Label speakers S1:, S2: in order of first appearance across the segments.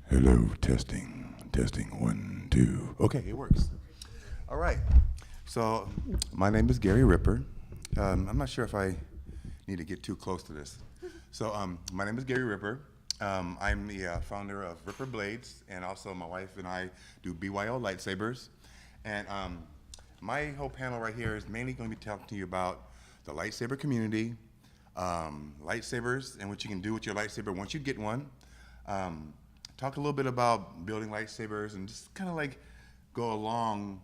S1: Hello, testing, testing, 1, 2. Okay, it works. All right. So, my name is Gary Ripper. I'm not sure if I need to get too close to this. So, my name is Gary Ripper. I'm the founder of Ripper Blades, and also my wife and I do BYO Lightsabers. And my whole panel right here is mainly going to be talking to you about the lightsaber community, lightsabers, and what you can do with your lightsaber once you get one. Talk a little bit about building lightsabers and just kind of like go along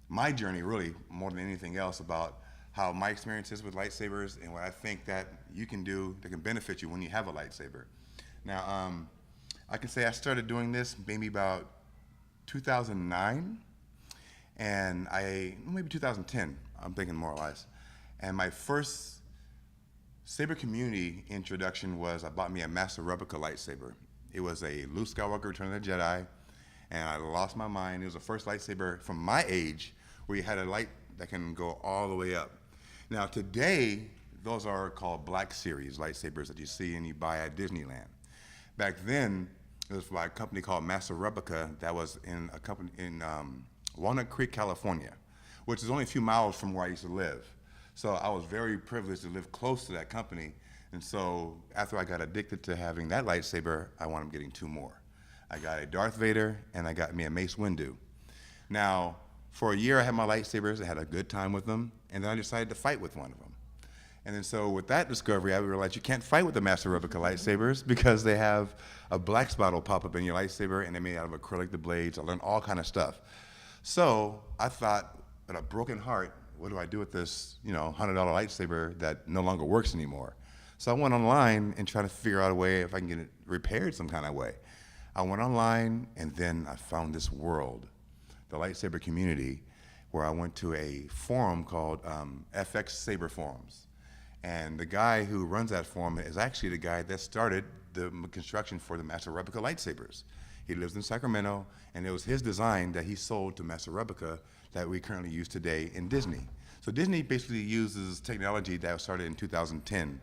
S1: my journey, really, more than anything else, about how my experience is with lightsabers and what I think that you can do that can benefit you when you have a lightsaber. Now, I can say I started doing this maybe about 2009, and maybe 2010, I'm thinking more or less. And my first saber community introduction was I bought me a Master Replica lightsaber. It was a Luke Skywalker Return of the Jedi, and I lost my mind. It was the first lightsaber from my age where you had a light that can go all the way up. Now today, those are called Black Series lightsabers that you see and you buy at Disneyland. Back then, it was by a company called Master Replica that was in a company in Walnut Creek, California, which is only a few miles from where I used to live. So I was very privileged to live close to that company. And so after I got addicted to having that lightsaber, I wound up getting two more. I got a Darth Vader and I got me a Mace Windu. Now, for a year I had my lightsabers, I had a good time with them, and then I decided to fight with one of them. And then so with that discovery, I realized you can't fight with the Master Replica lightsabers because they have a black spot will pop up in your lightsaber, and they're made out of acrylic, the blades. I learned all kind of stuff. So I thought, with a broken heart, what do I do with this, $100 lightsaber that no longer works anymore? So I went online and tried to figure out a way if I can get it repaired some kind of way. I went online, and then I found this world, the lightsaber community, where I went to a forum called FX Saber Forums. And the guy who runs that forum is actually the guy that started the construction for the Master Replica lightsabers. He lives in Sacramento, and it was his design that he sold to Master Replica that we currently use today in Disney. So Disney basically uses technology that started in 2010.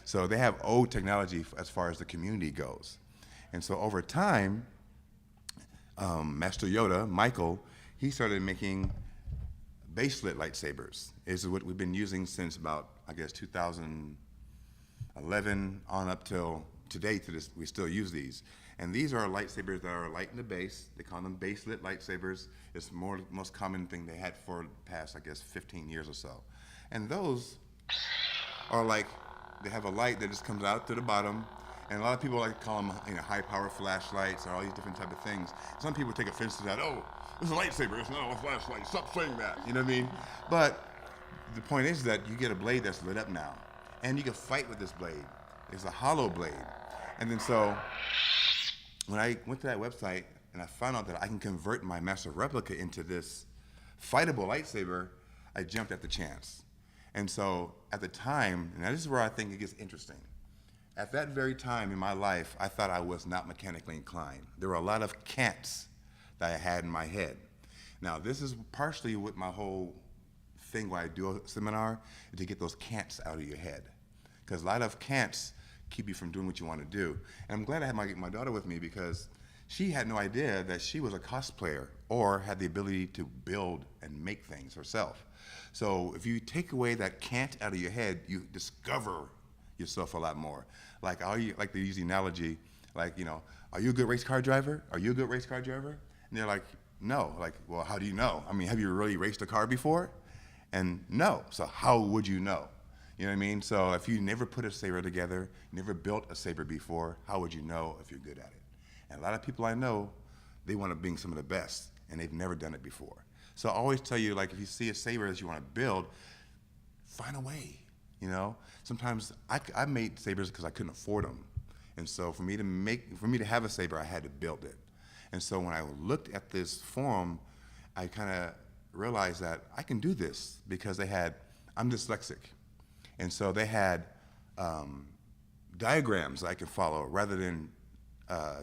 S1: So they have old technology as far as the community goes. And so over time, Master Yoda, Michael, he started making baselit lightsabers. This is what we've been using since about, 2011 on up till today. We still use these. And these are lightsabers that are light in the base. They call them baselit lightsabers. It's the most common thing they had for the past, 15 years or so. And those are they have a light that just comes out to the bottom, and a lot of people like to call them high power flashlights or all these different type of things. Some people take offense to that. Oh, it's a lightsaber, it's not a flashlight. Stop saying that. You know what I mean? But the point is that you get a blade that's lit up now, and you can fight with this blade. It's a hollow blade. And then so when I went to that website and I found out that I can convert my Master Replica into this fightable lightsaber, I jumped at the chance. And so at the time, and this is where I think it gets interesting, at that very time in my life, I thought I was not mechanically inclined. There were a lot of can'ts that I had in my head. Now, this is partially with my whole thing where I do a seminar, is to get those can'ts out of your head. Because a lot of can'ts keep you from doing what you want to do. And I'm glad I had my daughter with me because she had no idea that she was a cosplayer or had the ability to build and make things herself. So if you take away that can't out of your head, you discover yourself a lot more. I like to use the analogy, are you a good race car driver? Are you a good race car driver? And they're like, no. Well, how do you know? I mean, have you really raced a car before? And no. So how would you know? You know what I mean? So if you never put a saber together, never built a saber before, how would you know if you're good at it? And a lot of people I know, they want to be some of the best, and they've never done it before. So I always tell you, if you see a saber that you want to build, find a way, Sometimes I made sabers because I couldn't afford them. And so for me to have a saber, I had to build it. And so when I looked at this forum, I kind of realized that I can do this because I'm dyslexic. And so they had diagrams I could follow rather than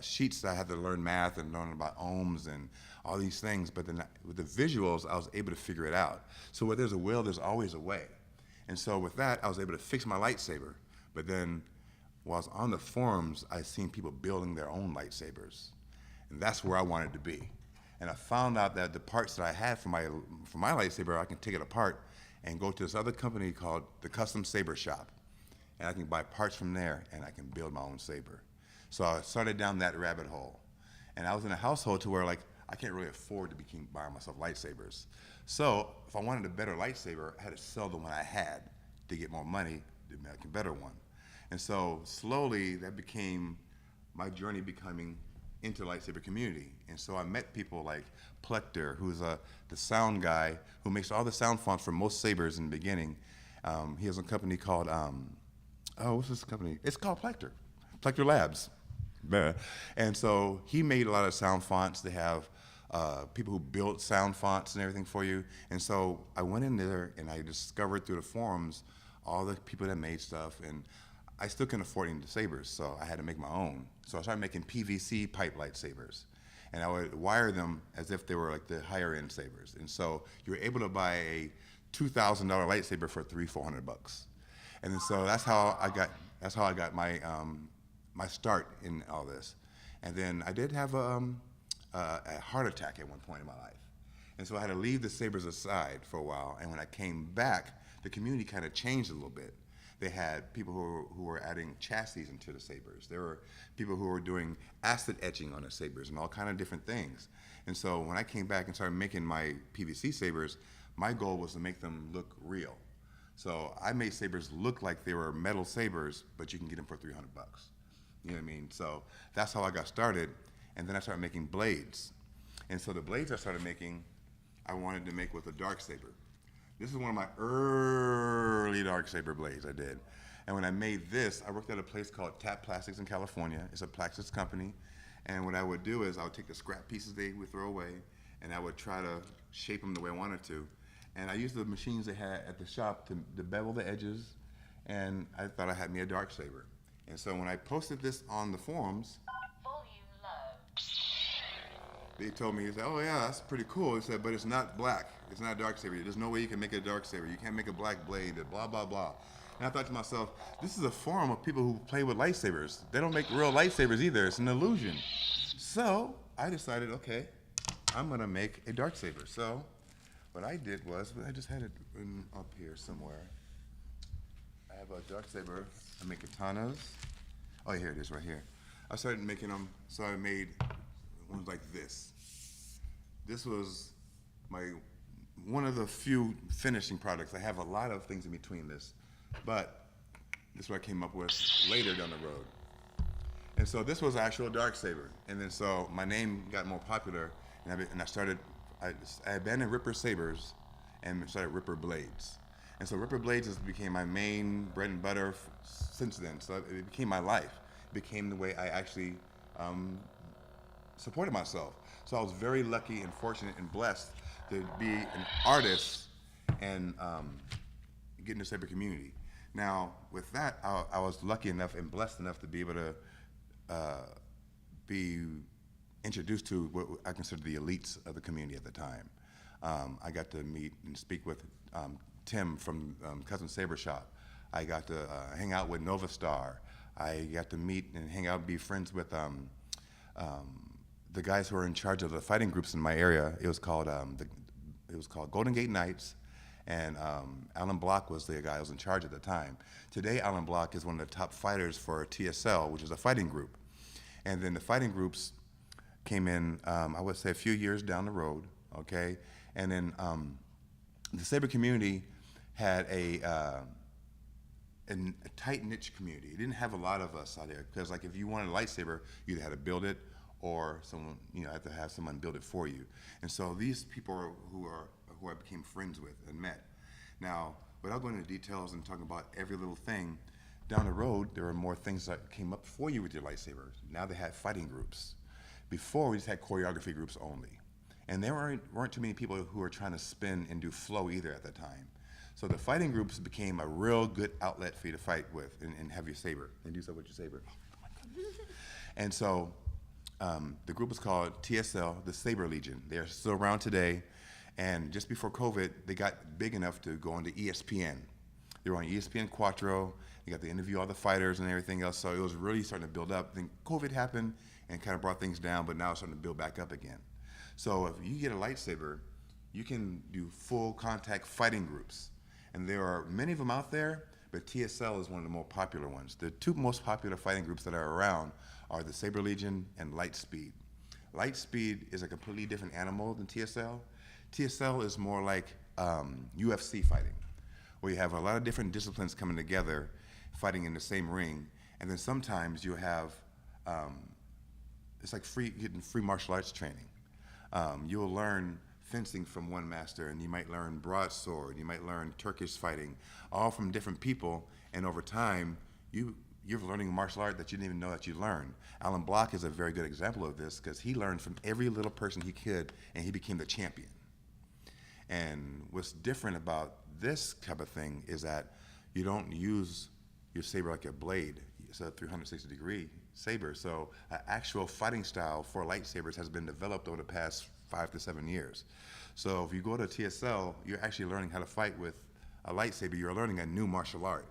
S1: sheets that I had to learn math and learn about ohms and all these things. But then with the visuals, I was able to figure it out. So where there's a will, there's always a way. And so with that, I was able to fix my lightsaber. But then while I was on the forums, I seen people building their own lightsabers. And that's where I wanted to be. And I found out that the parts that I had for my lightsaber, I can take it apart and go to this other company called the Custom Saber Shop. And I can buy parts from there, and I can build my own saber. So I started down that rabbit hole. And I was in a household to where, like, I can't really afford to be buying myself lightsabers. So if I wanted a better lightsaber, I had to sell the one I had to get more money to make a better one. And so slowly that became my journey becoming into the lightsaber community. And so I met people like Plector, who's the sound guy who makes all the sound fonts for most sabers in the beginning. He has a company called, what's this company? It's called Plector Labs. And so he made a lot of sound fonts. They have people who build sound fonts and everything for you. And so I went in there and I discovered through the forums all the people that made stuff. And I still couldn't afford any sabers, so I had to make my own. So I started making PVC pipe lightsabers. And I would wire them as if they were like the higher end sabers. And so you were able to buy a $2,000 lightsaber for $300-400. And then so that's how I got my my start in all this. And then I did have a heart attack at one point in my life. And so I had to leave the sabers aside for a while. And when I came back, the community kind of changed a little bit. They had people who were adding chassis into the sabers. There were people who were doing acid etching on the sabers and all kind of different things. And so when I came back and started making my PVC sabers, my goal was to make them look real. So I made sabers look like they were metal sabers, but you can get them for $300. You know what I mean? So that's how I got started. And then I started making blades. And so the blades I started making, I wanted to make with a dark saber. This is one of my early dark saber blades I did. And when I made this, I worked at a place called Tap Plastics in California. It's a plastics company. And what I would do is I would take the scrap pieces they would throw away, and I would try to shape them the way I wanted to. And I used the machines they had at the shop to bevel the edges, and I thought I had me a dark saber. And so when I posted this on the forums, they told me, he said, oh yeah, that's pretty cool. He said, but it's not black. It's not a dark saber. There's no way you can make a dark saber. You can't make a black blade, blah, blah, blah. And I thought to myself, this is a forum of people who play with lightsabers. They don't make real lightsabers either. It's an illusion. So I decided, okay, I'm gonna make a dark saber. So what I did was, I just had it up here somewhere. I have a dark saber. I make katanas. Oh, here it is right here. I started making them, so I made ones like this. This was one of the few finishing products. I have a lot of things in between this, but this is what I came up with later down the road. And so this was actual dark saber. And then so my name got more popular, and I abandoned Ripper sabers and started Ripper blades. And so Ripper blades became my main bread and butter since then. So it became my life. It became the way I actually supported myself. So I was very lucky and fortunate and blessed to be an artist and get in the saber community. Now, with that, I was lucky enough and blessed enough to be able to be introduced to what I consider the elites of the community at the time. I got to meet and speak with Tim from Cousin Saber Shop. I got to hang out with Nova Star. I got to meet and hang out and be friends with the guys who were in charge of the fighting groups in my area. It was called Golden Gate Knights, and Alan Block was the guy who was in charge at the time. Today, Alan Block is one of the top fighters for TSL, which is a fighting group. And then the fighting groups came in, I would say, a few years down the road, okay? And then the saber community had a tight niche community. It didn't have a lot of us out there, because like if you wanted a lightsaber, you either had to build it or someone, had to have someone build it for you. And so these people who I became friends with and met. Now, without going into details and talking about every little thing, down the road, there were more things that came up for you with your lightsabers. Now they had fighting groups. Before, we just had choreography groups only. And there weren't too many people who were trying to spin and do flow either at the time. So the fighting groups became a real good outlet for you to fight with and have your saber and do stuff with your saber. And so the group was called TSL, the Saber Legion. They're still around today. And just before COVID, they got big enough to go onto ESPN. They were on ESPN Quattro. They got to interview all the fighters and everything else. So it was really starting to build up. Then COVID happened, and kind of brought things down, but now it's starting to build back up again. So if you get a lightsaber, you can do full contact fighting groups. And there are many of them out there, but TSL is one of the more popular ones. The two most popular fighting groups that are around are the Saber Legion and Lightspeed. Lightspeed is a completely different animal than TSL. TSL is more like UFC fighting, where you have a lot of different disciplines coming together, fighting in the same ring, and then sometimes you have, it's like getting free martial arts training. You'll learn fencing from one master, and you might learn broadsword, you might learn Turkish fighting, all from different people, and over time, you're learning a martial art that you didn't even know that you learned. Alan Block is a very good example of this because he learned from every little person he could, and he became the champion. And what's different about this type of thing is that you don't use your saber like a blade. It's a 360-degree saber. So an actual fighting style for lightsabers has been developed over the past 5 to 7 years. So if you go to TSL, you're actually learning how to fight with a lightsaber. You're learning a new martial art,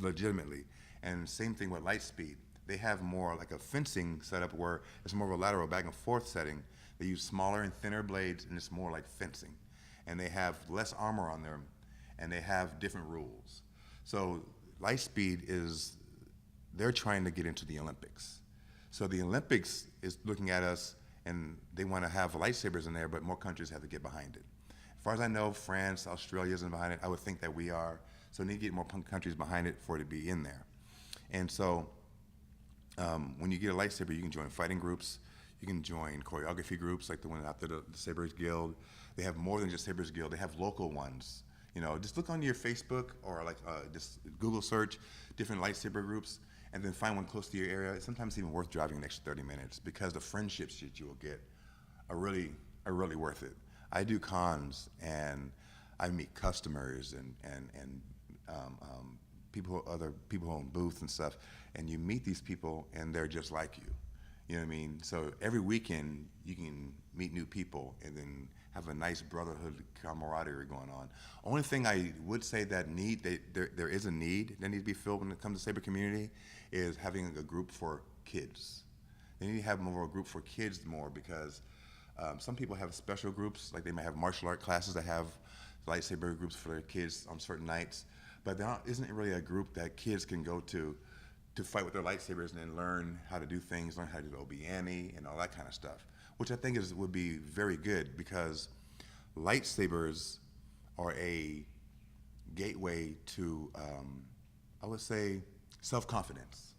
S1: legitimately. And same thing with Lightspeed. They have more like a fencing setup where it's more of a lateral back and forth setting. They use smaller and thinner blades, and it's more like fencing. And they have less armor on them, and they have different rules. So Lightspeed they're trying to get into the Olympics. So the Olympics is looking at us, and they want to have lightsabers in there, but more countries have to get behind it. As far as I know, France, Australia isn't behind it. I would think that we are. So we need to get more countries behind it for it to be in there. And so when you get a lightsaber, you can join fighting groups. You can join choreography groups like the one after the Sabers Guild. They have more than just Sabers Guild. They have local ones. You know, just look on your Facebook or like just Google search different lightsaber groups and then find one close to your area. It's sometimes even worth driving an extra 30 minutes because the friendships that you will get are really worth it. I do cons and I meet customers and other people who own booths and stuff, and you meet these people and they're just like you. You know what I mean? So every weekend you can meet new people and then have a nice brotherhood camaraderie going on. Only thing I would say that there is a need that needs to be filled when it comes to Saber community is having a group for kids. They need to have more of a group for kids more because some people have special groups, like they might have martial art classes that have lightsaber groups for their kids on certain nights, but there isn't really a group that kids can go to fight with their lightsabers and then learn how to do things, learn how to do Obi-Wan and all that kind of stuff, which I think would be very good because lightsabers are a gateway to, I would say, self-confidence.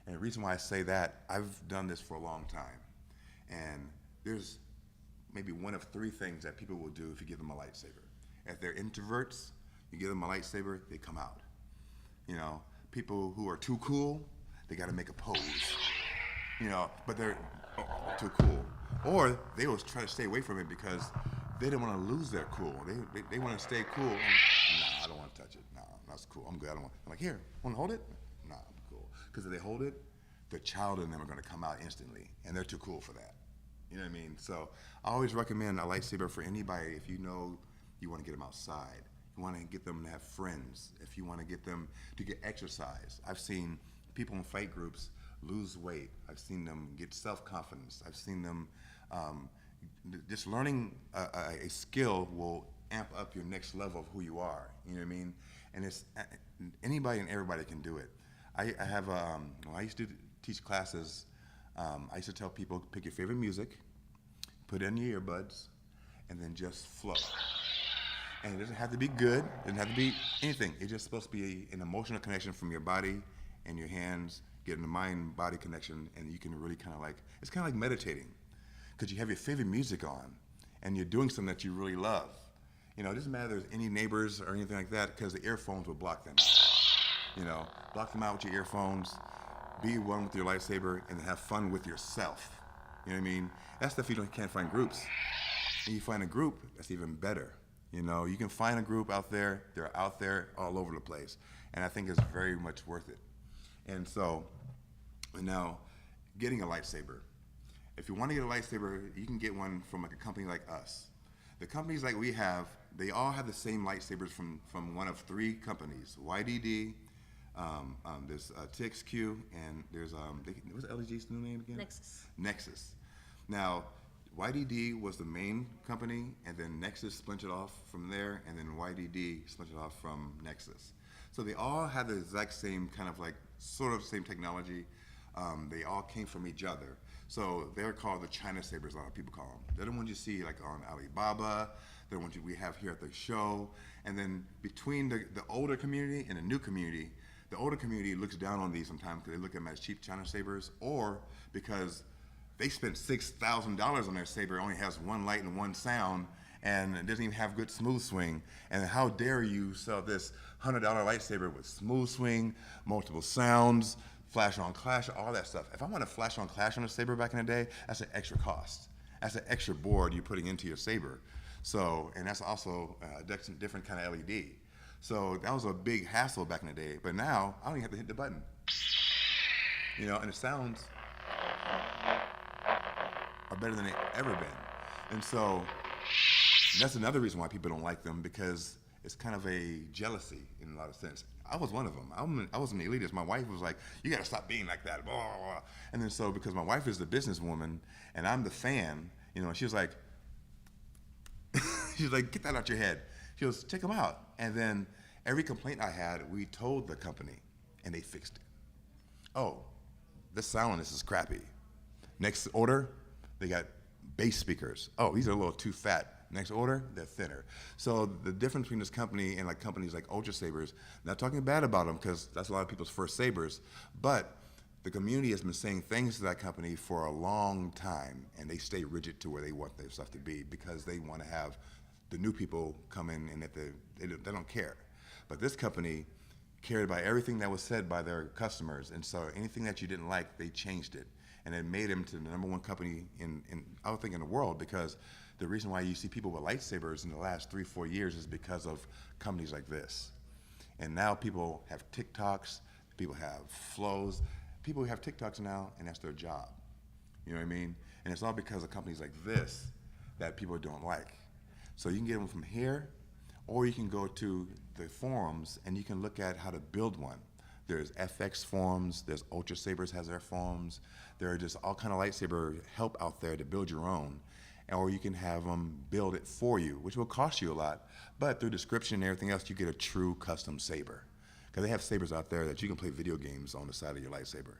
S1: And the reason why I say that, I've done this for a long time, and there's maybe one of 3 things that people will do if you give them a lightsaber. If they're introverts, you give them a lightsaber, they come out. You know, people who are too cool, they got to make a pose. You know, but they're too cool. Or they will try to stay away from it because they don't want to lose their cool. They want to stay cool. Nah, I don't want to touch it. Nah, that's cool. I'm good. I'm like, here, want to hold it? Nah, I'm cool. Because if they hold it, the child in them are going to come out instantly, and they're too cool for that. You know what I mean? So I always recommend a lightsaber for anybody if you know you want to get them outside. You want to get them to have friends. If you want to get them to get exercise. I've seen people in fight groups lose weight. I've seen them get self-confidence. I've seen them just learning a skill will amp up your next level of who you are. You know what I mean? And it's anybody and everybody can do it. I have when I used to teach classes. I used to tell people, pick your favorite music, put it in your earbuds, and then just flow. And it doesn't have to be good, it doesn't have to be anything. It's just supposed to be an emotional connection from your body and your hands, getting the mind-body connection, and you can really kind of like, it's kind of like meditating. Because you have your favorite music on, and you're doing something that you really love. You know, it doesn't matter if there's any neighbors or anything like that, because the earphones will block them out. You know, block them out with your earphones, be one with your lightsaber, and have fun with yourself. You know what I mean? That's stuff you can't find groups. And you find a group, that's even better. You know, you can find a group out there, they're out there all over the place. And I think it's very much worth it. And so, now, getting a lightsaber. If you want to get a lightsaber, you can get one from like a company like us. The companies like we have, they all have the same lightsabers from one of 3 companies, YDD, There's TXQ, and there's what's LG's new name again? Nexus. Now, YDD was the main company, and then Nexus splintered off from there, and then YDD splintered off from Nexus. So they all had the exact same kind of like sort of same technology. They all came from each other. So they're called the China Sabers, a lot of people call them. They're the ones you see like on Alibaba. They're the ones we have here at the show. And then between the older community and the new community, the older community looks down on these sometimes because they look at them as cheap China Sabers, or because they spent $6,000 on their saber, it only has one light and one sound, and it doesn't even have good smooth swing. And how dare you sell this $100 lightsaber with smooth swing, multiple sounds, flash on clash, all that stuff. If I want to flash on clash on a saber back in the day, that's an extra cost. That's an extra board you're putting into your saber. So, and that's also a different kind of LED. So that was a big hassle back in the day. But now, I don't even have to hit the button. You know, and the sounds are better than they've ever been. And so that's another reason why people don't like them, because it's kind of a jealousy in a lot of sense. I was one of them. I was an elitist. My wife was like, you got to stop being like that, blah, blah, blah. And then so because my wife is the businesswoman and I'm the fan, you know, she was like, get that out your head. She goes, check them out. And then every complaint I had, we told the company and they fixed it. Oh, this sound on this is crappy. Next order, they got bass speakers. Oh, these are a little too fat. Next order, they're thinner. So the difference between this company and like companies like Ultra Sabers, not talking bad about them because that's a lot of people's first sabers, but the community has been saying things to that company for a long time, and they stay rigid to where they want their stuff to be because they want to have the new people come in and they don't care. But this company cared about everything that was said by their customers, and so anything that you didn't like, they changed it. And it made them to the #1 company I would think in the world, because the reason why you see people with lightsabers in the last 3-4 years is because of companies like this. And now people have TikToks, people have flows, people have TikToks now, and that's their job. You know what I mean? And it's all because of companies like this that people don't like. So you can get them from here, or you can go to the forums and you can look at how to build one. There's FX forums, there's Ultra Sabers has their forums, there are just all kind of lightsaber help out there to build your own. Or you can have them build it for you, which will cost you a lot, but through description and everything else, you get a true custom saber. Because they have sabers out there that you can play video games on the side of your lightsaber.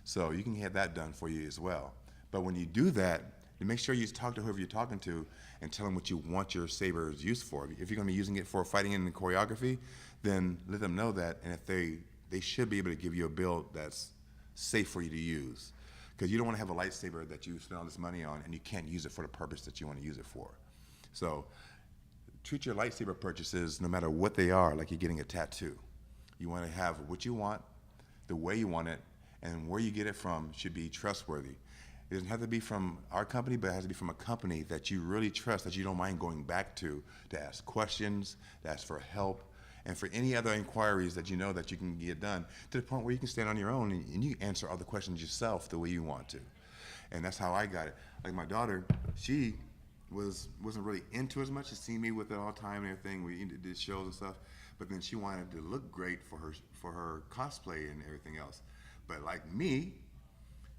S1: So you can have that done for you as well. But when you do that, you make sure you talk to whoever you're talking to and tell them what you want your sabers used for. If you're going to be using it for fighting in the choreography, then let them know that, and if they should be able to give you a build that's safe for you to use. Because you don't want to have a lightsaber that you spend all this money on and you can't use it for the purpose that you want to use it for. So treat your lightsaber purchases, no matter what they are, like you're getting a tattoo. You want to have what you want, the way you want it, and where you get it from should be trustworthy. It doesn't have to be from our company, but it has to be from a company that you really trust, that you don't mind going back to ask questions, to ask for help, and for any other inquiries that you know that you can get done, to the point where you can stand on your own and you answer all the questions yourself the way you want to. And that's how I got it. Like my daughter, she wasn't really into it as much. She seen me with it all the time and everything. We did shows and stuff, but then she wanted to look great for her cosplay and everything else. But like me,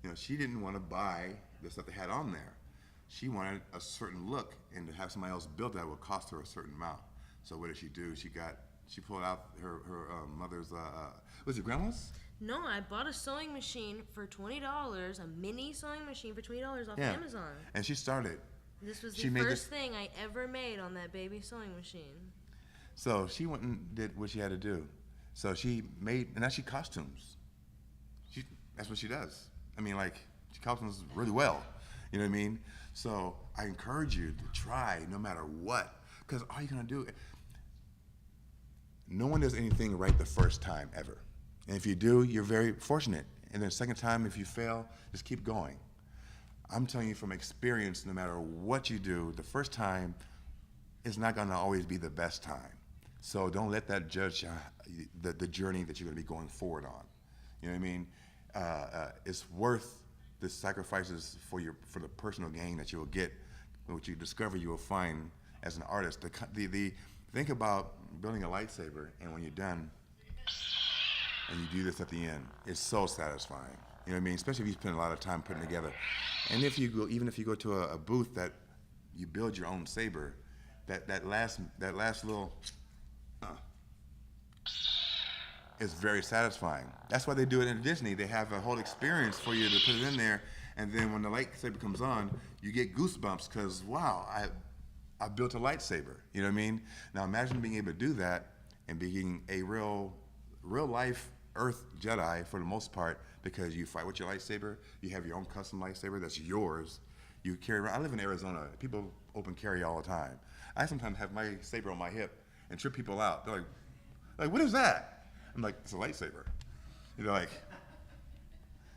S1: you know, she didn't want to buy the stuff they had on there. She wanted a certain look, and to have somebody else build that would cost her a certain amount. So what did she do? She pulled out her mother's, was it grandma's?
S2: No, I bought a sewing machine for $20, a mini sewing machine for $20 off Amazon.
S1: And she started.
S2: This was the first thing I ever made on that baby sewing machine.
S1: So she went and did what she had to do. So she made, and actually costumes. That's what she does. I mean, like, she costumes really well. You know what I mean? So I encourage you to try no matter what, because all you're going to do, no one does anything right the first time ever. And if you do, you're very fortunate. And then the second time, if you fail, just keep going. I'm telling you from experience, no matter what you do, the first time is not going to always be the best time. So don't let that judge the journey that you're going to be going forward on. You know what I mean? It's worth the sacrifices for the personal gain that you will get, what you discover you will find as an artist. Think about building a lightsaber, and when you're done, and you do this at the end. It's so satisfying. You know what I mean? Especially if you spend a lot of time putting it together. And if you go, even if you go to a booth that you build your own saber, that last little is very satisfying. That's why they do it in Disney. They have a whole experience for you to put it in there, and then when the lightsaber comes on, you get goosebumps because wow, I built a lightsaber. You know what I mean? Now imagine being able to do that and being a real life Earth Jedi for the most part, because you fight with your lightsaber, you have your own custom lightsaber that's yours. You carry around. I live in Arizona. People open carry all the time. I sometimes have my saber on my hip and trip people out. They're like, what is that? I'm like, it's a lightsaber. You're like,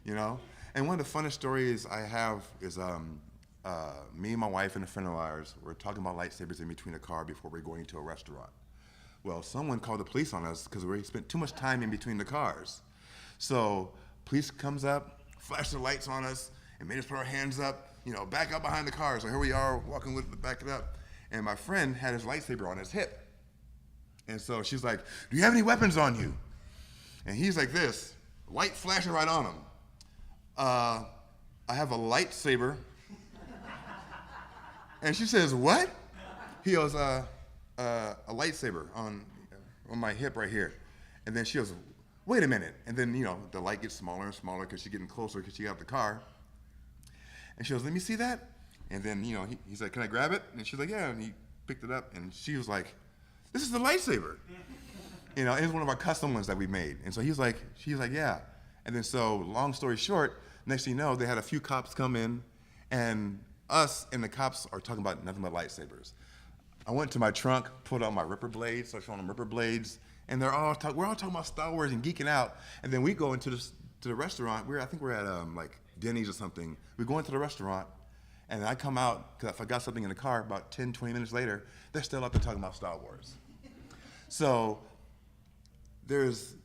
S1: you know? And one of the funnest stories I have is me and my wife and a friend of ours were talking about lightsabers in between the car before we were going to a restaurant. Well, someone called the police on us because we spent too much time in between the cars. So police comes up, flashed the lights on us, and made us put our hands up, you know, back up behind the car. So here we are walking with the back it up. And my friend had his lightsaber on his hip. And so she's like, do you have any weapons on you? And he's like this, light flashing right on him. I have a lightsaber. And she says, what? He goes, a lightsaber on my hip right here. And then she goes, wait a minute. And then, you know, the light gets smaller and smaller because she's getting closer because she got out the car. And she goes, let me see that. And then, you know, he's like, can I grab it? And she's like, yeah. And he picked it up. And she was like, this is the lightsaber. You know, it was one of our custom ones that we made. And so she's like, yeah. And then so, long story short, next thing you know, they had a few cops come in, and us and the cops are talking about nothing but lightsabers. I went to my trunk, pulled out my Ripper blades, started showing them Ripper blades, and we're all talking about Star Wars and geeking out. And then we go into the restaurant. I think we're at like Denny's or something. We go into the restaurant, and I come out because I forgot something in the car. About 10, 20 minutes later, they're still out there talking about Star Wars. So there's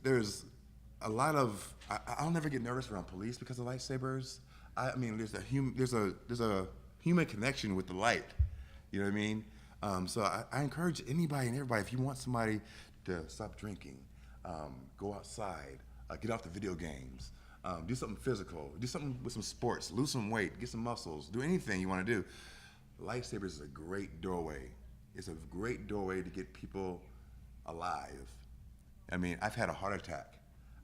S1: a lot of I'll never get nervous around police because of lightsabers. I mean, there's a human connection with the light. You know what I mean? So I encourage anybody and everybody, if you want somebody to stop drinking, go outside, get off the video games, do something physical, do something with some sports, lose some weight, get some muscles, do anything you want to do. Lightsabers is a great doorway. It's a great doorway to get people alive. I mean, I've had a heart attack.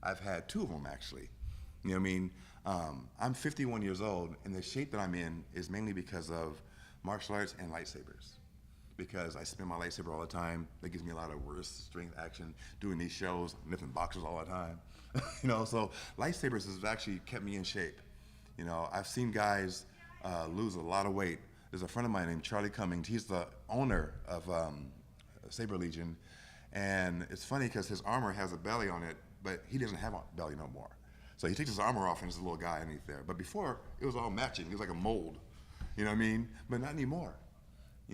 S1: I've had two of them, actually. You know what I mean? I'm 51 years old, and the shape that I'm in is mainly because of martial arts and lightsabers. Because I spin my lightsaber all the time. That gives me a lot of wrist strength action, doing these shows, lifting boxers all the time. You know, so lightsabers has actually kept me in shape. You know, I've seen guys lose a lot of weight. There's a friend of mine named Charlie Cummings. He's the owner of Saber Legion. And it's funny because his armor has a belly on it, but he doesn't have a belly no more. So he takes his armor off and there's a little guy underneath there. But before, it was all matching. It was like a mold. You know what I mean? But not anymore.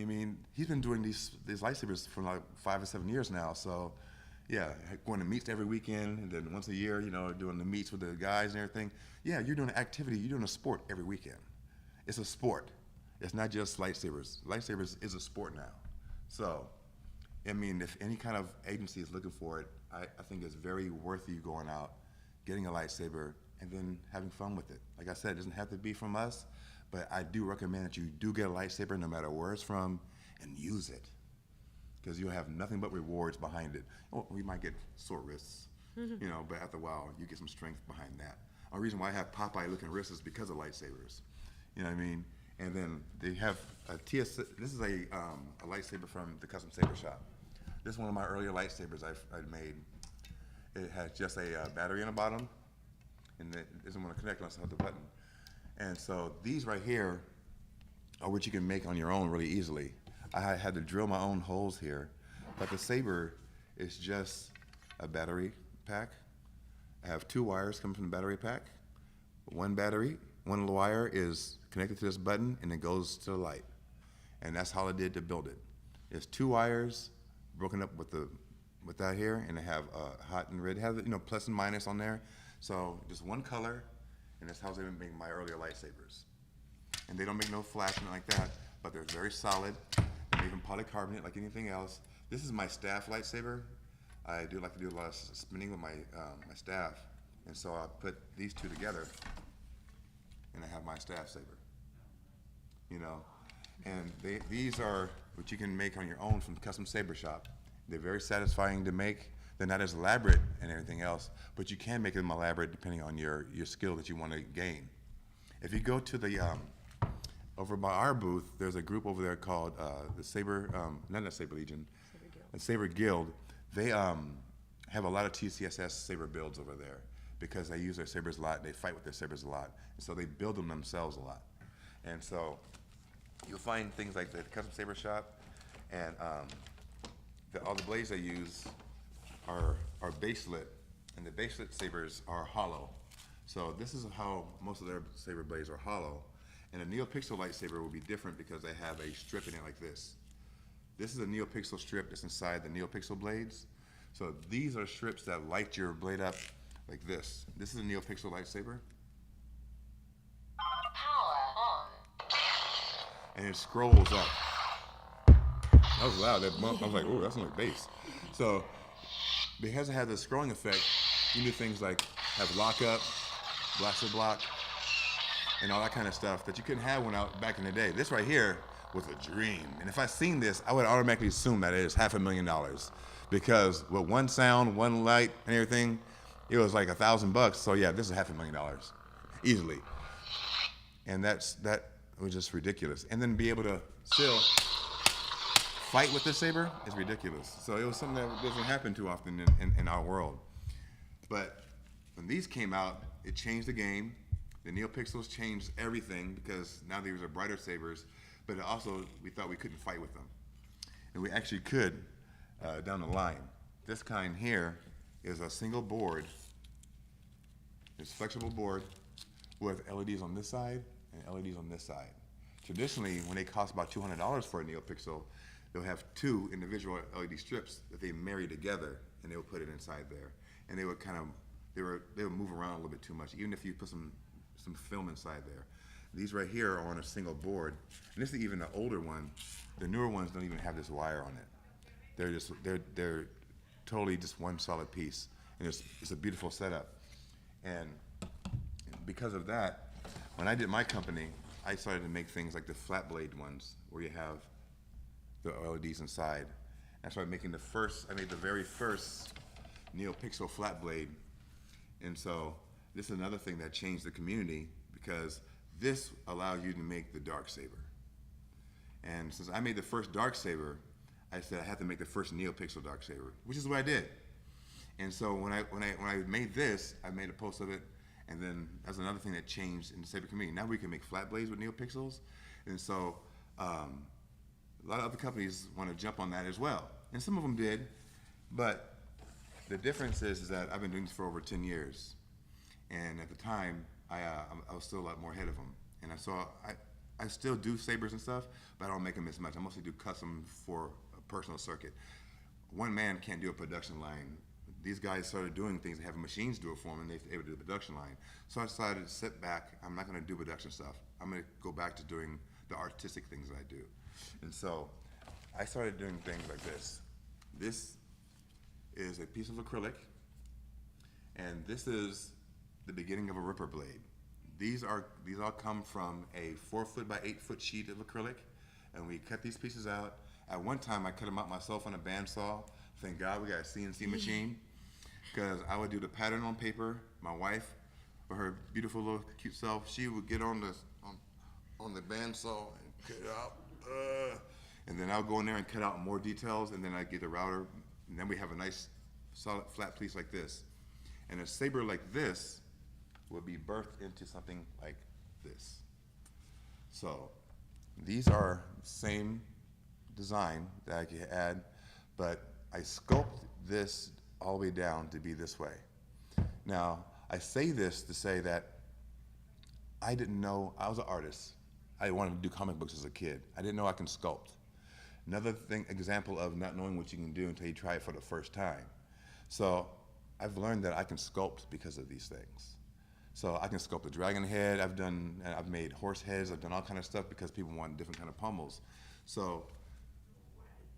S1: I mean, he's been doing these lightsabers for like 5 or 7 years now. So, yeah, going to meets every weekend, and then once a year, you know, doing the meets with the guys and everything. Yeah, you're doing an activity. You're doing a sport every weekend. It's a sport. It's not just lightsabers. Lightsabers is a sport now. So, I mean, if any kind of agency is looking for it, I think it's very worth you going out, getting a lightsaber, and then having fun with it. Like I said, it doesn't have to be from us, but I do recommend that you do get a lightsaber no matter where it's from and use it, because you'll have nothing but rewards behind it. Oh, we might get sore wrists, you know, but after a while, you get some strength behind that. The reason why I have Popeye-looking wrists is because of lightsabers. You know what I mean? And then they have a TS. This is a lightsaber from the Custom Saber Shop. This is one of my earlier lightsabers I've made. It has just a battery in the bottom, and it doesn't want to connect unless I hit the button. And so these right here are what you can make on your own really easily. I had to drill my own holes here, but the saber is just a battery pack. I have 2 wires coming from the battery pack. One wire is connected to this button, and it goes to the light. And that's how I did to build it. It's 2 wires broken up with that here, and they have hot and red. It has, you know, plus and minus on there. So just one color, and that's how they make my earlier lightsabers. And they don't make no flash or like that, but they're very solid. They're made from polycarbonate like anything else. This is my staff lightsaber. I do like to do a lot of spinning with my my staff, and so I put these two together, and I have my staff saber. You know, and these are what you can make on your own from the custom saber shop. They're very satisfying to make. They're not as elaborate and everything else, but you can make them elaborate depending on your skill that you want to gain. If you go to the over by our booth, there's a group over there called the Saber, not the Saber Legion, the Saber Guild. They have a lot of TCSS saber builds over there because they use their sabers a lot. They fight with their sabers a lot, and so they build them themselves a lot. And so you'll find things like the custom saber shop, and all the blades they use are baselit, and the baselit sabers are hollow. So this is how most of their saber blades are hollow. And a NeoPixel lightsaber will be different because they have a strip in it like this. This is a NeoPixel strip that's inside the NeoPixel blades. So these are strips that light your blade up like this. This is a NeoPixel lightsaber.
S3: Power on.
S1: And it scrolls up. That was loud, that bump. I was like, oh, that's like bass. So because it has a scrolling effect, you do things like have lockup, blaster block, and all that kind of stuff that you couldn't have when out back in the day. This right here was a dream. And if I seen this, I would automatically assume that it is $500,000 because with one sound, one light, and everything, it was like $1,000. So yeah, this is $500,000 easily. And that was just ridiculous. And then be able to still fight with the saber is ridiculous. So it was something that doesn't happen too often in our world. But when these came out, it changed the game. The NeoPixels changed everything because now these are brighter sabers, but also we thought we couldn't fight with them. And we actually could down the line. This kind here is a single board. It's a flexible board with LEDs on this side and LEDs on this side. Traditionally, when they cost about $200 for a NeoPixel, they'll have two individual LED strips that they marry together, and they'll put it inside there. And they would kind of, they would move around a little bit too much, even if you put some film inside there. These right here are on a single board, and this is even the older one. The newer ones don't even have this wire on it. They're totally just one solid piece, and it's a beautiful setup. And because of that, when I did my company, I started to make things like the flat blade ones, where you have the LEDs inside. I started making I made the very first NeoPixel flat blade, and so this is another thing that changed the community because this allowed you to make the dark saber. And since I made the first dark saber, I said I had to make the first NeoPixel dark saber, which is what I did. And so when I made this, I made a post of it, and then that's another thing that changed in the saber community. Now we can make flat blades with NeoPixels, and so a lot of other companies want to jump on that as well, and some of them did, but the difference is that I've been doing this for over 10 years. And at the time, I was still a lot more ahead of them. And I still do sabers and stuff, but I don't make them as much. I mostly do custom for a personal circuit. One man can't do a production line. These guys started doing things, having machines do it for them, and they were able to do the production line. So I decided to sit back. I'm not going to do production stuff. I'm going to go back to doing the artistic things that I do. And so I started doing things like this. This is a piece of acrylic, and this is the beginning of a ripper blade. These all come from a 4-foot by 8-foot sheet of acrylic, and we cut these pieces out. At one time, I cut them out myself on a bandsaw. Thank God we got a CNC machine, because I would do the pattern on paper. My wife, or her beautiful little cute self, she would get on the bandsaw and cut it out, and then I would go in there and cut out more details, and then I'd get the router, and then we have a nice solid flat piece like this. And a saber like this will be birthed into something like this. So these are the same design that I could add, but I sculpt this all the way down to be this way. Now, I say this to say that I didn't know, I was an artist. I wanted to do comic books as a kid. I didn't know I can sculpt. Another example of not knowing what you can do until you try it for the first time. So I've learned that I can sculpt because of these things. So I can sculpt a dragon head. I've made horse heads. I've done all kind of stuff because people want different kind of pommels. So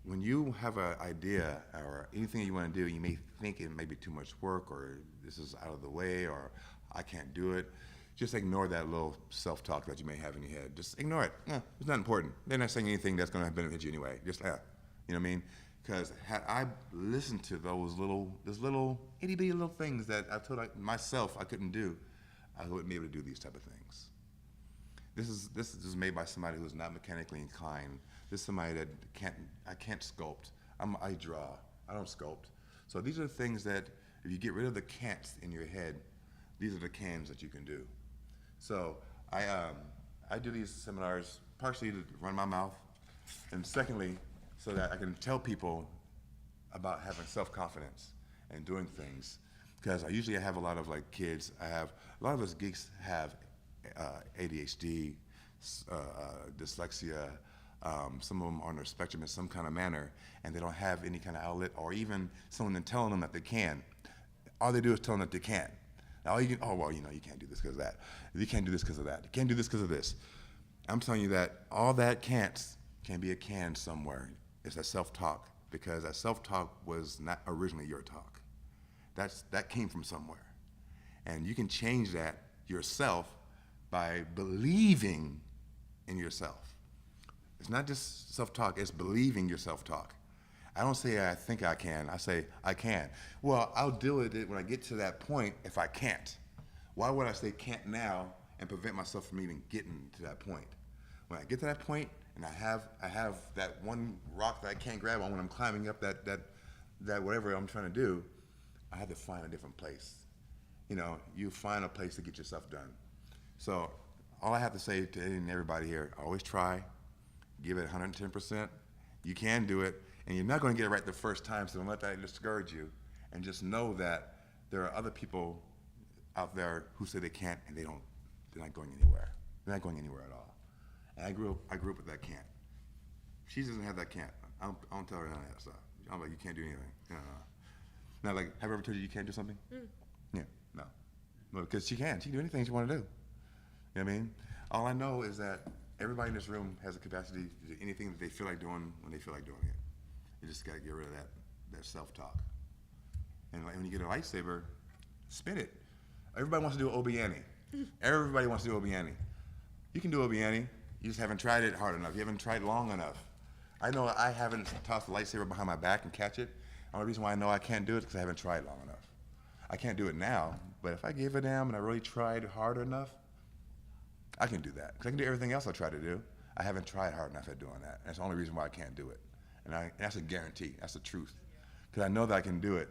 S1: when you have an idea or anything you want to do, you may think it may be too much work, or this is out of the way, or I can't do it. Just ignore that little self-talk that you may have in your head. Just ignore it. It's not important. They're not saying anything that's going to benefit you anyway. Just, you know what I mean? Because had I listened to those little itty-bitty little things that I told myself I couldn't do, I wouldn't be able to do these type of things. This is made by somebody who's not mechanically inclined. This is somebody that I can't sculpt. I draw. I don't sculpt. So these are the things that if you get rid of the can'ts in your head, these are the cans that you can do. So I do these seminars partially to run my mouth, and secondly, so that I can tell people about having self-confidence and doing things. Because I usually have a lot of like kids. A lot of us geeks have ADHD, dyslexia. Some of them are on the spectrum in some kind of manner, and they don't have any kind of outlet, or even someone telling them that they can. All they do is tell them that they can't. Now, you can't do this because of that. You can't do this because of that. You can't do this because of this. I'm telling you that all that can't can be a can somewhere. It's that self-talk, because that self-talk was not originally your talk. That came from somewhere. And you can change that yourself by believing in yourself. It's not just self-talk, it's believing your self-talk. I don't say I think I can, I say I can. Well, I'll deal with it when I get to that point if I can't. Why would I say can't now and prevent myself from even getting to that point? When I get to that point and I have that one rock that I can't grab on when I'm climbing up that whatever I'm trying to do, I have to find a different place. You find a place to get yourself done. So all I have to say to everybody here, always try, give it 110%. You can do it, and you're not going to get it right the first time, so don't let that discourage you. And just know that there are other people out there who say they can't, and they're not going anywhere. They're not going anywhere at all. And I grew up with that can't. She doesn't have that can't. I don't tell her none of that stuff. I'm like, you can't do anything. Now, like, have I ever told you can't do something? Yeah, no. Well, because she can. She can do anything she want to do. You know what I mean? All I know is that everybody in this room has the capacity to do anything that they feel like doing when they feel like doing it. You just got to get rid of that self-talk. And like when you get a lightsaber, spin it. Everybody wants to do Obiani. Everybody wants to do Obiani. You can do Obiani. You just haven't tried it hard enough. You haven't tried long enough. I know I haven't tossed a lightsaber behind my back and catch it. The only reason why I know I can't do it is because I haven't tried long enough. I can't do it now, but if I give a damn and I really tried hard enough, I can do that. Because I can do everything else I try to do. I haven't tried hard enough at doing that. That's the only reason why I can't do it. And that's a guarantee. That's the truth. Because I know that I can do it.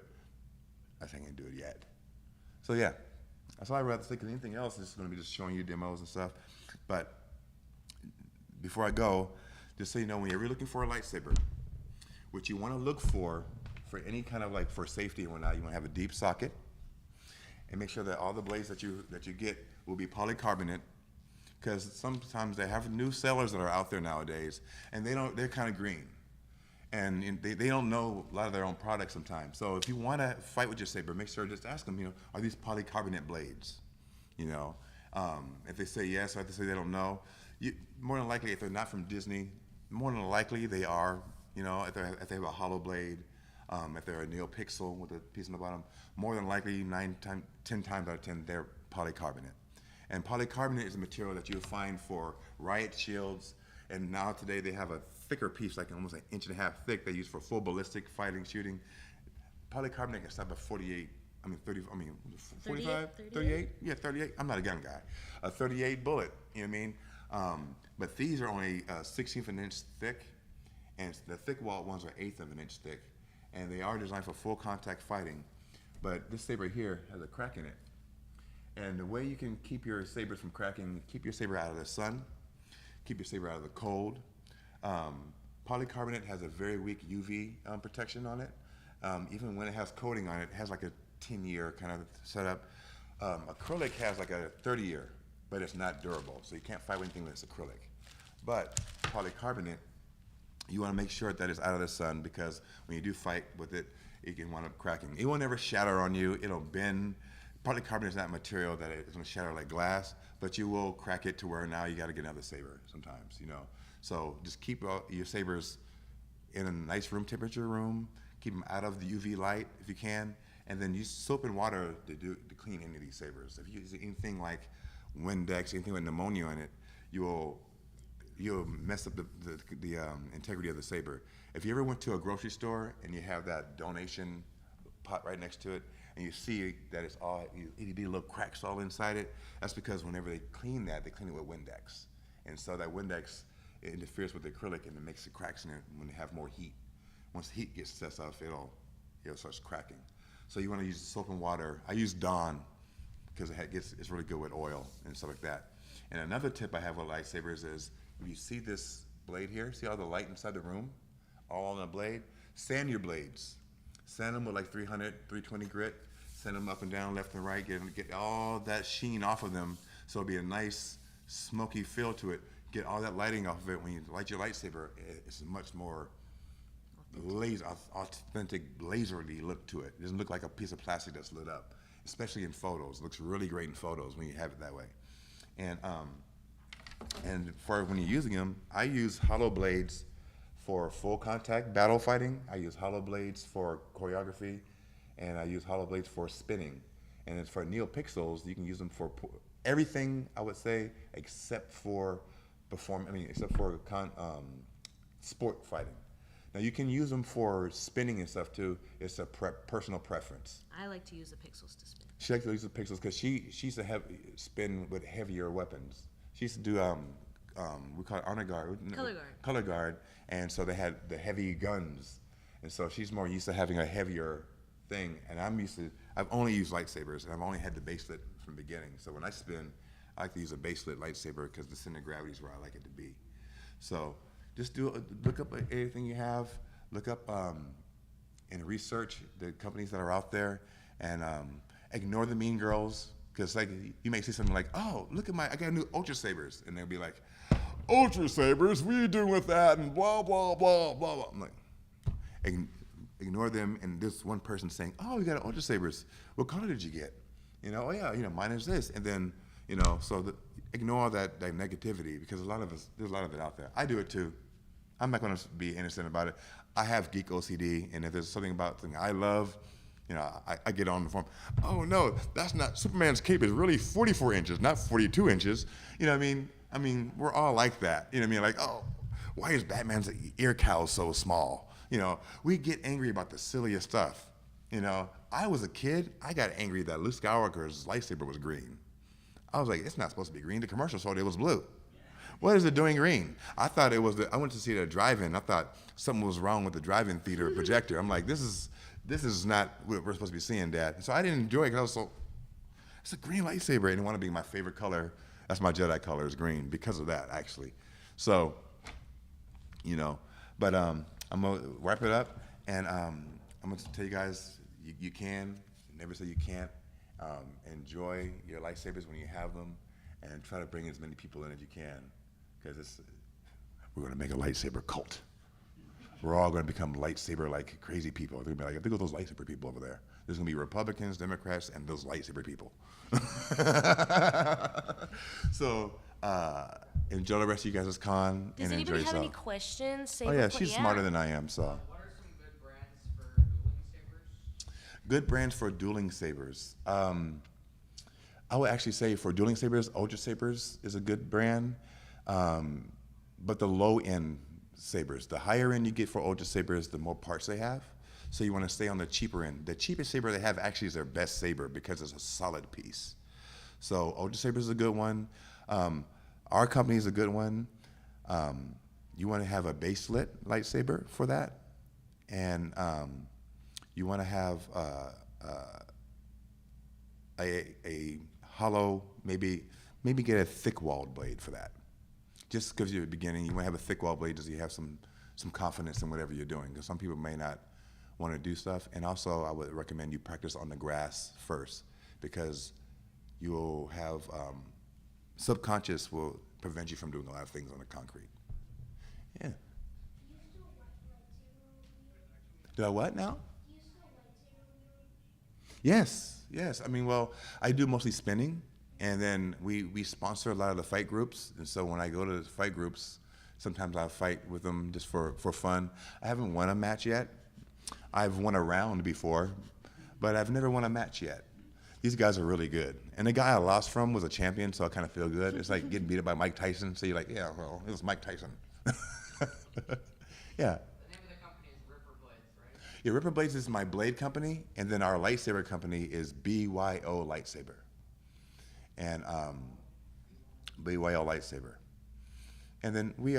S1: I just can't do it yet. So yeah, that's all I'd rather say, because anything else is going to be just showing you demos and stuff. But before I go, just so you know, when you're really looking for a lightsaber, what you want to look for any kind of for safety and whatnot, you want to have a deep socket, and make sure that all the blades that you get will be polycarbonate, because sometimes they have new sellers that are out there nowadays, and they're kind of green, and they don't know a lot of their own products sometimes. So if you want to fight with your saber, make sure just ask them, are these polycarbonate blades? If they say yes, or if they say they don't know, more than likely, if they're not from Disney, more than likely they are. If they have a hollow blade, if they're a NeoPixel with a piece on the bottom, more than likely 10 times out of 10 they're polycarbonate. And polycarbonate is a material that you'll find for riot shields, and now today they have a thicker piece, like almost an 1.5 inches thick, they use for full ballistic fighting, shooting. Polycarbonate can stop at 45?
S2: Thirty-eight?
S1: 38? Yeah, 38. I'm not a gun guy. A 38 bullet, you know what I mean? But these are only 1/16 of an inch thick, and the thick walled ones are 1/8 of an inch thick, and they are designed for full contact fighting. But this saber here has a crack in it. And the way you can keep your sabers from cracking, keep your saber out of the sun, keep your saber out of the cold. Polycarbonate has a very weak UV protection on it. Even when it has coating on it, it has like a 10-year kind of setup. Acrylic has like a 30-year, but it's not durable, so you can't fight with anything that's acrylic. But polycarbonate, you want to make sure that it's out of the sun, because when you do fight with it, it can wind up cracking. It will never shatter on you. It'll bend. Polycarbonate is not material that it's going to shatter like glass, but you will crack it to where now you got to get another saber sometimes, So just keep your sabers in a nice room temperature room. Keep them out of the UV light if you can, and then use soap and water to clean any of these sabers. If you use anything like Windex, anything with pneumonia in it, you'll mess up the integrity of the saber. If you ever went to a grocery store and you have that donation pot right next to it, and you see that it'd be little cracks all inside it, that's because whenever they clean that, they clean it with Windex. And so that Windex, it interferes with the acrylic and it makes the cracks in it when they have more heat. Once the heat gets sets off, it'll start cracking. So you want to use soap and water. I use Dawn because it's really good with oil and stuff like that. And another tip I have with lightsabers is, if you see this blade here, see all the light inside the room, all on the blade, sand your blades. Sand them with like 300, 320 grit. Sand them up and down, left and right, get all that sheen off of them, so it'll be a nice smoky feel to it. Get all that lighting off of it. When you light your lightsaber, it's much more authentic, laserly look to it. It doesn't look like a piece of plastic that's lit up, especially in photos. It looks really great in photos when you have it that way. And for when you're using them, I use hollow blades for full contact battle fighting. I use hollow blades for choreography, and I use hollow blades for spinning. And as for NeoPixels, you can use them for everything, I would say, except for sport fighting. Now you can use them for spinning and stuff too. It's a personal preference.
S2: I like to use the pixels to spin.
S1: She likes to use the pixels because she used to spin with heavier weapons. She used to do we call it honor guard. Color guard, and so they had the heavy guns, and so she's more used to having a heavier thing. And I've only used lightsabers, and I've only had the baselit from the beginning. So when I spin, I like to use a baselit lightsaber because the center of gravity is where I like it to be. So just look up anything you have. Look up and research the companies that are out there, and ignore the mean girls, because like you may see something like, oh, look at I got new Ultra Sabers, and they'll be like, Ultra Sabers, what are you doing with that? And blah blah blah blah blah. I'm like, ignore them, and this one person saying, oh, you got Ultra Sabers. What color did you get? Oh yeah, mine is this, and then ignore all that negativity, because there's a lot of it out there. I do it too. I'm not going to be innocent about it. I have geek OCD, and if there's something I love, I get on the form. Oh no, that's not, Superman's cape is really 44 inches, not 42 inches. I mean, we're all like that. Like, oh, why is Batman's ear cowl so small? We get angry about the silliest stuff. I was a kid, I got angry that Luke Skywalker's lightsaber was green. I was like, it's not supposed to be green. The commercial told it was blue. What is it doing green? I thought it was I went to see it at a drive-in. I thought something was wrong with the drive-in theater projector. I'm like, this is not what we're supposed to be seeing, Dad. And so I didn't enjoy it because I was it's a green lightsaber. I didn't want to be my favorite color. That's my Jedi color, is green, because of that, actually. So, but I'm going to wrap it up, and I'm going to tell you guys, you can, never say you can't. Enjoy your lightsabers when you have them, and try to bring as many people in as you can, because we're going to make a lightsaber cult. We're all going to become lightsaber like crazy people. They're going to be like, look at those lightsaber people over there. There's going to be Republicans, Democrats, and those lightsaber people. So enjoy the rest of you guys' con.
S2: Does
S1: and
S2: anybody
S1: enjoy
S2: have any
S1: yourself.
S2: questions?
S1: Oh yeah, she's smarter than I am. So.
S3: What are some good brands for dueling sabers?
S1: Good brands for dueling sabers. I would actually say for dueling sabers, Ultra Sabers is a good brand, but the low-end sabers. The higher end you get for Ultra Sabers, the more parts they have. So you want to stay on the cheaper end. The cheapest saber they have actually is their best saber, because it's a solid piece. So Ultra Sabers is a good one. Our company is a good one. You want to have a baselit lightsaber for that, and you want to have a hollow, maybe get a thick-walled blade for that. Just because you're beginning, you want to have a thick-walled blade so you have some confidence in whatever you're doing, because some people may not want to do stuff. And also, I would recommend you practice on the grass first, because you will have subconscious will prevent you from doing a lot of things on the concrete. Yeah. Do I what now? Yes. I mean, well, I do mostly spinning, and then we sponsor a lot of the fight groups, and so when I go to the fight groups, Sometimes I'll fight with them just for fun. I haven't won a match yet. I've won a round before, but I've never won a match yet. These guys are really good. And the guy I lost from was a champion, so I kind of feel good. It's like getting beat up by Mike Tyson. So you're like, yeah, well, it was Mike Tyson. Yeah.
S3: The name of the company is Ripper Blades, right?
S1: Yeah, Ripper Blades is my blade company, and then our lightsaber company is BYO Lightsaber. And BYO Lightsaber. And then we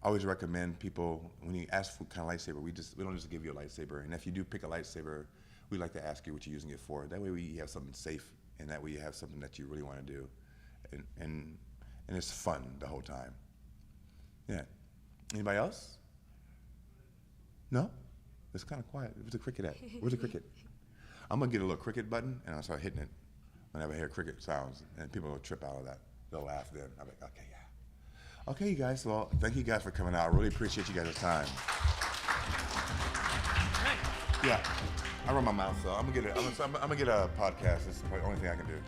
S1: always recommend people, when you ask for kind of lightsaber, we don't just give you a lightsaber. And if you do pick a lightsaber, we like to ask you what you're using it for. That way we have something safe, and that way you have something that you really want to do. And it's fun the whole time. Yeah. Anybody else? No? It's kind of quiet. Where's the cricket at? Where's the cricket? I'm going to get a little cricket button, and I'll start hitting it whenever I hear cricket sounds. And people will trip out of that. They'll laugh then. I'll be like, okay, yeah. Okay, you guys. Well, thank you guys for coming out. I really appreciate you guys' time. Yeah. I run my mouth, so I'm gonna get a podcast. This is the only thing I can do.